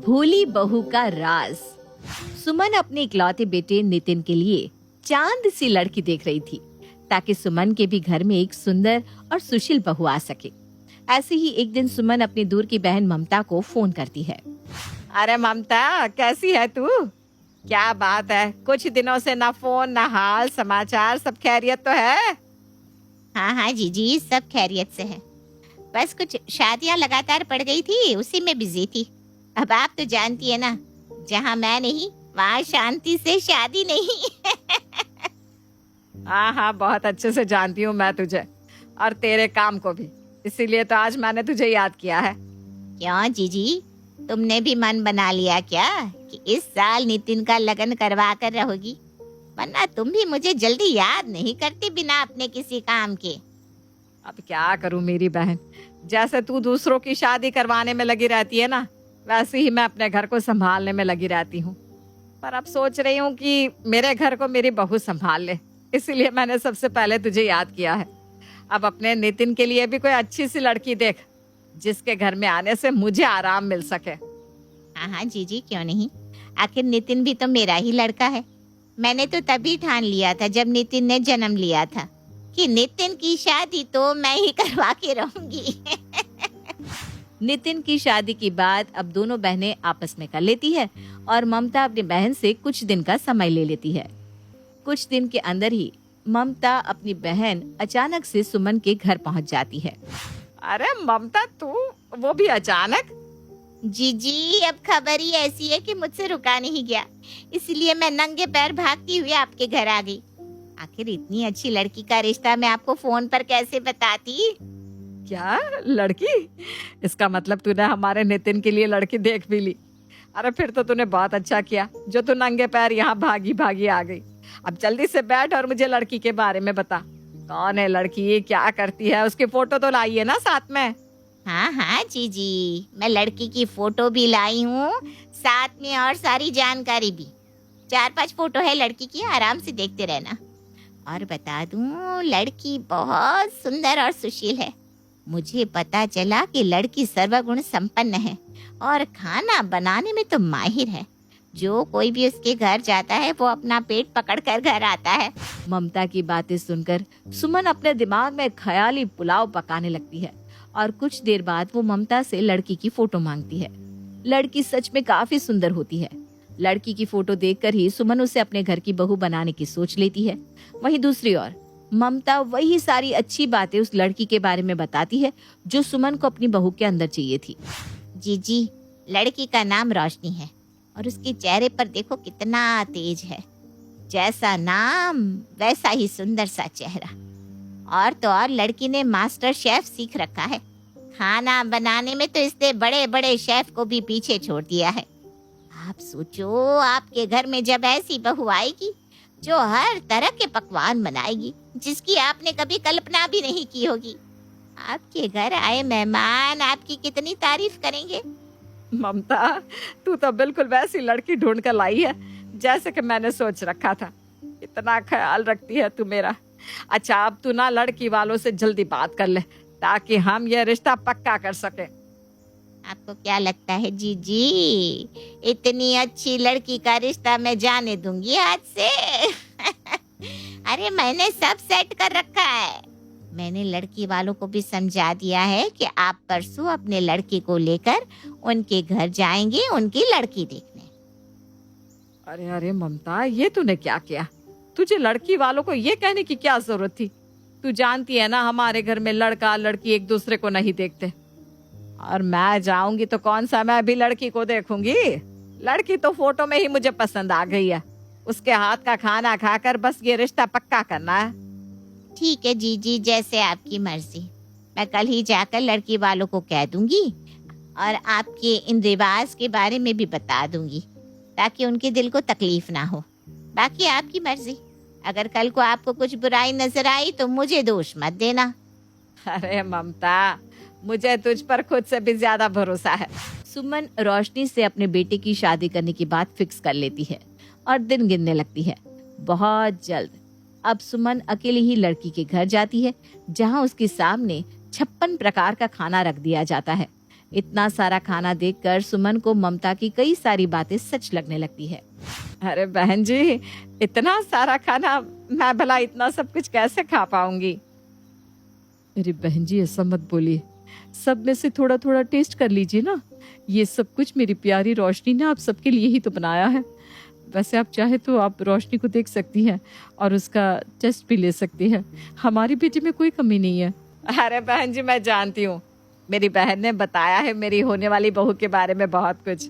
भोली बहू का राज। सुमन अपने इकलौते बेटे नितिन के लिए चांद सी लड़की देख रही थी ताकि सुमन के भी घर में एक सुंदर और सुशील बहू आ सके। ऐसे ही एक दिन सुमन अपनी दूर की बहन ममता को फोन करती है। अरे ममता, कैसी है तू? क्या बात है, कुछ दिनों से ना फोन ना हाल समाचार, सब खैरियत तो है? हाँ हाँ जीजी, सब खैरियत से है। बस कुछ शादियाँ लगातार पड़ गई थी, उसी में बिजी थी। अब आप तो जानती है ना, जहाँ मैं नहीं वहाँ शांति से शादी नहीं। हाँ हाँ, बहुत अच्छे से जानती हूँ मैं तुझे और तेरे काम को भी, इसीलिए तो आज मैंने तुझे याद किया है। क्यों जीजी, तुमने भी मन बना लिया क्या कि इस साल नितिन का लगन करवा कर रहोगी? वरना तुम भी मुझे जल्दी याद नहीं करती बिना अपने किसी काम के। अब क्या करूँ मेरी बहन, जैसे तू दूसरों की शादी करवाने में लगी रहती है ना, वैसे ही मैं अपने घर को संभालने में लगी रहती हूँ। पर अब सोच रही हूँ कि मेरे घर को मेरी बहू संभाल ले, इसीलिए मैंने सबसे पहले तुझे याद किया है। अब अपने नितिन के लिए भी कोई अच्छी सी लड़की देख, जिसके घर में आने से मुझे आराम मिल सके। हाँ हाँ जीजी, क्यों नहीं। आखिर नितिन भी तो मेरा ही लड़का है। मैंने तो तभी ठान लिया था जब नितिन ने जन्म लिया था कि नितिन की शादी तो मैं ही करवा के रहूंगी। नितिन की शादी की बात अब दोनों बहनें आपस में कर लेती है और ममता अपनी बहन से कुछ दिन का समय ले लेती है। कुछ दिन के अंदर ही ममता अपनी बहन अचानक से सुमन के घर पहुंच जाती है। अरे ममता, तू वो भी अचानक? जीजी, अब खबर ही ऐसी है कि मुझसे रुका नहीं गया, इसलिए मैं नंगे पैर भागती हुई आपके घर आ गई। आखिर इतनी अच्छी लड़की का रिश्ता मैं आपको फोन पर कैसे बताती? क्या लड़की? इसका मतलब तूने हमारे नितिन के लिए लड़की देख भी ली। अरे फिर तो तूने बहुत अच्छा किया जो तू नंगे पैर यहाँ भागी भागी आ गई। अब जल्दी से बैठ और मुझे लड़की के बारे में बता। कौन है लड़की, क्या करती है, उसकी फोटो तो लाई है ना साथ में? हाँ हाँ जीजी, मैं लड़की की फोटो भी लाई हूँ, साथ में और सारी जानकारी भी। 4-5 फोटो है लड़की की, आराम से देखते रहना। और बता दूँ, लड़की बहुत सुंदर और सुशील है। मुझे पता चला कि लड़की सर्वगुण संपन्न है और खाना बनाने में तो माहिर है। जो कोई भी उसके घर जाता है वो अपना पेट पकड़कर घर आता है। ममता की बातें सुनकर सुमन अपने दिमाग में ख्याली पुलाव पकाने लगती है और कुछ देर बाद वो ममता से लड़की की फोटो मांगती है। लड़की सच में काफी सुंदर होती है। लड़की की फोटो देखकर ही सुमन उसे अपने घर की बहू बनाने की सोच लेती है। वहीं दूसरी ओर ममता वही सारी अच्छी बातें उस लड़की के बारे में बताती है जो सुमन को अपनी बहू के अंदर चाहिए थी। जीजी, लड़की का नाम रोशनी है और उसके चेहरे पर देखो कितना तेज है। जैसा नाम वैसा ही सुंदर सा चेहरा। और तो और लड़की ने मास्टर शेफ सीख रखा है। खाना बनाने में तो इसने बड़े बड़े शेफ को भी पीछे छोड़ दिया है। आप सोचो, आपके घर में जब ऐसी बहू आएगी जो हर तरह के पकवान बनाएगी जिसकी आपने कभी कल्पना भी नहीं की होगी, आपके घर आए मेहमान आपकी कितनी तारीफ करेंगे। ममता, तू तो बिल्कुल वैसी लड़की ढूंढ कर लाई है जैसे कि मैंने सोच रखा था। इतना ख्याल रखती है तू मेरा। अच्छा, अब तू ना लड़की वालों से जल्दी बात कर ले ताकि हम ये रिश्ता पक्का कर सके। आपको क्या लगता है जीजी, इतनी अच्छी लड़की का रिश्ता मैं जाने दूंगी आज से? अरे मैंने सब सेट कर रखा है। मैंने लड़की वालों को भी समझा दिया है कि आप परसों अपने लड़की को लेकर उनके घर जाएंगे उनकी लड़की देखने। अरे अरे ममता, ये तूने क्या किया? तुझे लड़की वालों को ये कहने की क्या जरूरत थी? तू जानती है ना, हमारे घर में लड़का लड़की एक दूसरे को नहीं देखते। और मैं जाऊंगी तो कौन सा मैं भी लड़की को देखूंगी? लड़की तो फोटो में ही मुझे पसंद आ गई है। उसके हाथ का खाना खाकर बस ये रिश्ता पक्का करना है। ठीक है जीजी, जैसे आपकी मर्जी। मैं कल ही जाकर लड़की वालों को कह दूंगी और आपके इन रिवाज के बारे में भी बता दूंगी ताकि उनके दिल को तकलीफ ना हो। बाकी आपकी मर्जी। अगर कल को आपको कुछ बुराई नजर आई तो मुझे दोष मत देना। अरे ममता, मुझे तुझ पर खुद से भी ज्यादा भरोसा है। सुमन रोशनी से अपने बेटे की शादी करने की बात फिक्स कर लेती है और दिन गिनने लगती है। बहुत जल्द अब सुमन अकेली ही लड़की के घर जाती है जहां उसके सामने 56 प्रकार का खाना रख दिया जाता है। इतना सारा खाना देखकर सुमन को ममता की कई सारी बातें सच लगने लगती है। अरे बहन जी, इतना सारा खाना मैं भला इतना सब कुछ कैसे खा पाऊंगी? अरे बहन जी ऐसा मत बोलिए, सब में से थोड़ा थोड़ा टेस्ट कर लीजिए ना। ये सब कुछ मेरी प्यारी रोशनी ने आप सबके लिए ही तो बनाया है। वैसे आप चाहे तो आप रोशनी को देख सकती हैं और उसका टेस्ट भी ले सकती हैं। हमारी बेटी में कोई कमी नहीं है। अरे बहन जी, मैं जानती हूँ, मेरी बहन ने बताया है मेरी होने वाली बहू के बारे में बहुत कुछ,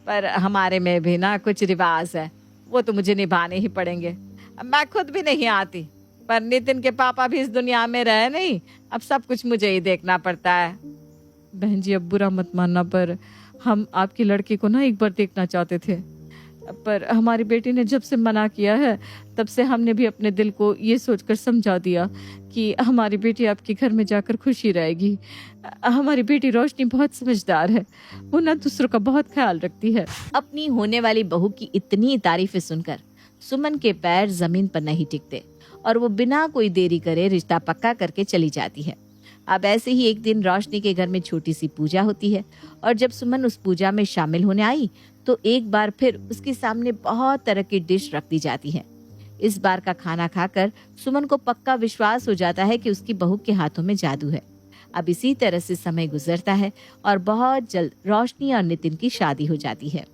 पर हमारे में भी ना कुछ रिवाज है, वो तो मुझे निभाने ही पड़ेंगे। मैं खुद भी नहीं आती, पर नितिन के पापा भी इस दुनिया में रहे नहीं, अब सब कुछ मुझे ही देखना पड़ता है। बहन जी अब बुरा मत मानना, पर हम आपके लड़के को ना एक बार देखना चाहते थे, पर हमारी बेटी ने जब से मना किया है तब से हमने भी अपने दिल को ये सोचकर समझा दिया कि हमारी बेटी आपके घर में जाकर खुशी रहेगी। हमारी बेटी रोशनी बहुत समझदार है, वो ना दूसरों का बहुत ख्याल रखती है। अपनी होने वाली बहू की इतनी तारीफें सुनकर सुमन के पैर जमीन पर नहीं टिकते और वो बिना कोई देरी करे रिश्ता पक्का करके चली जाती है। अब ऐसे ही एक दिन रोशनी के घर में छोटी सी पूजा होती है और जब सुमन उस पूजा में शामिल होने आई तो एक बार फिर उसके सामने बहुत तरह की डिश रख दी जाती है। इस बार का खाना खाकर सुमन को पक्का विश्वास हो जाता है कि उसकी बहू के हाथों में जादू है। अब इसी तरह से समय गुजरता है और बहुत जल्द रोशनी और नितिन की शादी हो जाती है।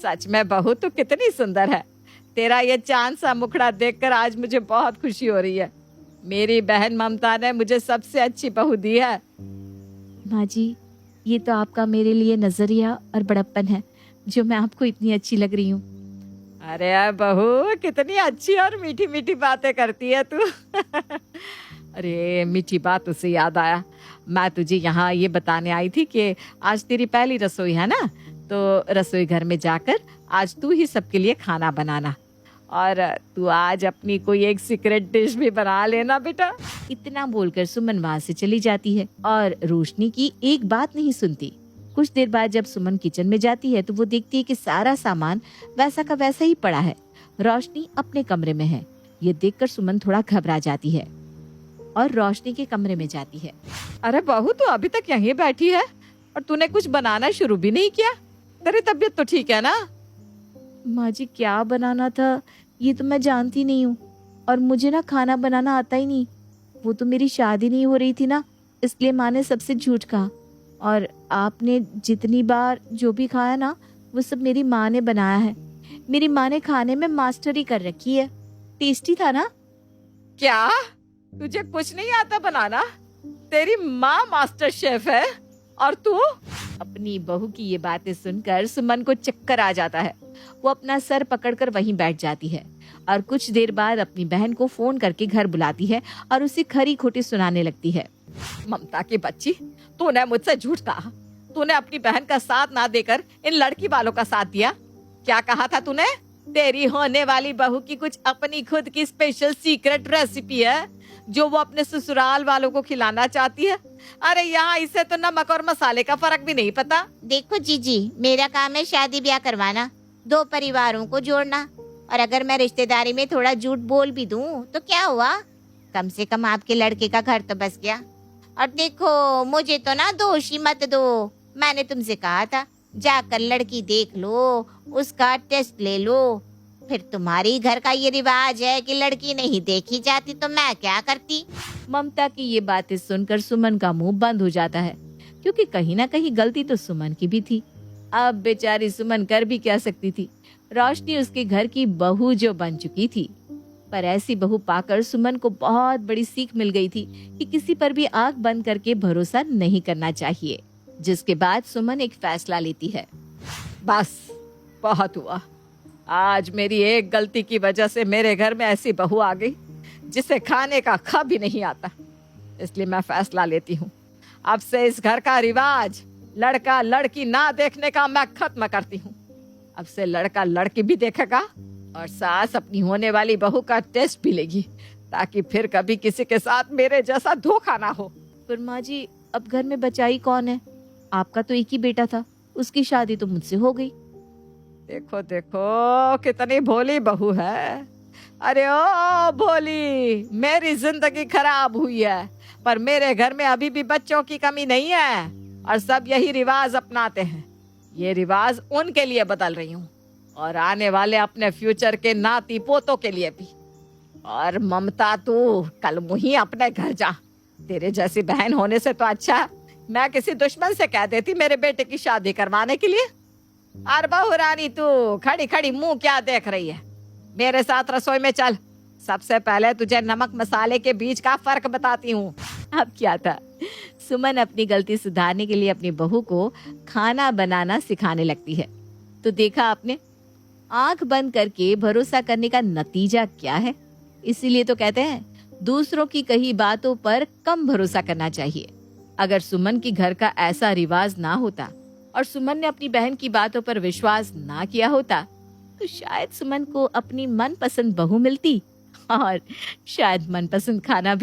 सच में बहू तो कितनी सुंदर है। तेरा ये चांद सा मुखड़ा देखकर आज मुझे बहुत खुशी हो रही है। मेरी बहन ममता ने मुझे सबसे अच्छी बहू दी है। माँ जी, ये तो आपका मेरे लिए नजरिया और बड़प्पन है जो मैं आपको इतनी अच्छी लग रही हूँ। अरे बहू, कितनी अच्छी और मीठी मीठी बातें करती है तू। अरे मीठी बात उससे याद आया, मैं तुझे यहाँ ये बताने आई थी कि आज तेरी पहली रसोई है ना, तो रसोई घर में जाकर आज तू ही सबके लिए खाना बनाना और तू आज अपनी कोई एक सीक्रेट डिश भी बना लेना बेटा। इतना बोलकर सुमन वहां से चली जाती है और रोशनी की एक बात नहीं सुनती। कुछ देर बाद जब सुमन किचन में जाती है तो वो देखती है कि सारा सामान वैसा का वैसा ही पड़ा है। रोशनी अपने कमरे में है। ये देखकर सुमन थोड़ा घबरा जाती है और रोशनी के कमरे में जाती है। अरे बहू, तू अभी तक यहीं बैठी है और तूने कुछ बनाना शुरू भी नहीं किया? तेरी तबीयत तो ठीक है ना? माँ जी, क्या बनाना था ये तो मैं जानती नहीं हूँ और मुझे ना खाना बनाना आता ही नहीं। वो तो मेरी शादी नहीं हो रही थी ना, इसलिए माँ ने सबसे झूठ कहा और आपने जितनी बार जो भी खाया ना वो सब मेरी माँ ने बनाया है। मेरी माँ ने खाने में मास्टरी कर रखी है। टेस्टी था ना? क्या तुझे कुछ नहीं आता बनाना? तेरी माँ मास्टर शेफ है और तू? अपनी बहू की ये बातें सुनकर सुमन को चक्कर आ जाता है। वो अपना सर पकड़कर वहीं बैठ जाती है और कुछ देर बाद अपनी बहन को फोन करके घर बुलाती है और उसे खरी खोटी सुनाने लगती है। ममता की बच्ची, तूने मुझसे झूठ कहा। तूने अपनी बहन का साथ ना देकर इन लड़की वालों का साथ दिया। क्या कहा था तूने? तेरी होने वाली बहू की कुछ अपनी खुद की स्पेशल सीक्रेट रेसिपी है जो वो अपने ससुराल वालों को खिलाना चाहती है। अरे यहाँ इसे तो नमक और मसाले का फर्क भी नहीं पता। देखो जीजी, मेरा काम है शादी ब्याह करवाना, दो परिवारों को जोड़ना, और अगर मैं रिश्तेदारी में थोड़ा झूठ बोल भी दूं तो क्या हुआ? कम से कम आपके लड़के का घर तो बस गया। और देखो, मुझे तो ना दोष ही मत दो। मैंने तुमसे कहा था जाकर लड़की देख लो, उसका टेस्ट ले लो। फिर तुम्हारी घर का ये रिवाज है कि लड़की नहीं देखी जाती, तो मैं क्या करती? ममता की ये बातें सुनकर सुमन का मुंह बंद हो जाता है, क्योंकि कहीं ना कहीं गलती तो सुमन की भी थी। अब बेचारी सुमन कर भी क्या सकती थी? रोशनी उसके घर की बहू जो बन चुकी थी। पर ऐसी बहू पाकर सुमन को बहुत बड़ी सीख मिल गई थी कि किसी पर भी आंख बंद करके भरोसा नहीं करना चाहिए। जिसके बाद सुमन एक फैसला लेती है। बस बहुत हुआ। आज मेरी एक गलती की वजह से मेरे घर में ऐसी बहू आ गई जिसे खाने का ख भी नहीं आता। इसलिए मैं फैसला लेती हूँ, अब से इस घर का रिवाज लड़का लड़की ना देखने का मैं खत्म करती हूँ। अब से लड़का लड़की भी देखेगा और सास अपनी होने वाली बहू का टेस्ट भी लेगी, ताकि फिर कभी किसी के साथ मेरे जैसा धोखा ना हो। पर माँ जी, अब घर में बचा ही कौन है? आपका तो एक ही बेटा था, उसकी शादी तो मुझसे हो गई। देखो देखो कितनी भोली बहू है। अरे ओ भोली, मेरी जिंदगी खराब हुई है, पर मेरे घर में अभी भी बच्चों की कमी नहीं है और सब यही रिवाज अपनाते हैं। ये रिवाज उनके लिए बदल रही हूँ और आने वाले अपने फ्यूचर के नाती पोतों के लिए भी। और ममता, तू कल मुही अपने घर जा। तेरे जैसी बहन होने से तो अच्छा मैं किसी दुश्मन से कह देती मेरे बेटे की शादी करवाने के लिए। और बहू रानी, तू खड़ी खड़ी मुंह क्या देख रही है? मेरे साथ रसोई में चल। सबसे पहले तुझे नमक मसाले के बीच का फर्क बताती हूँ। अब क्या था, सुमन अपनी गलती सुधारने के लिए अपनी बहू को खाना बनाना सिखाने लगती है। तो देखा आपने, आंख बंद करके भरोसा करने का नतीजा क्या है। इसीलिए तो कहते हैं दूसरों की कही बातों पर कम भरोसा करना चाहिए। अगर सुमन की घर का ऐसा रिवाज ना होता और सुमन ने अपनी बहन की बातों पर विश्वास ना किया होता तो शायद सुमन को अपनी मनपसंद बहू मिलती और शायद मनपसंद खाना भी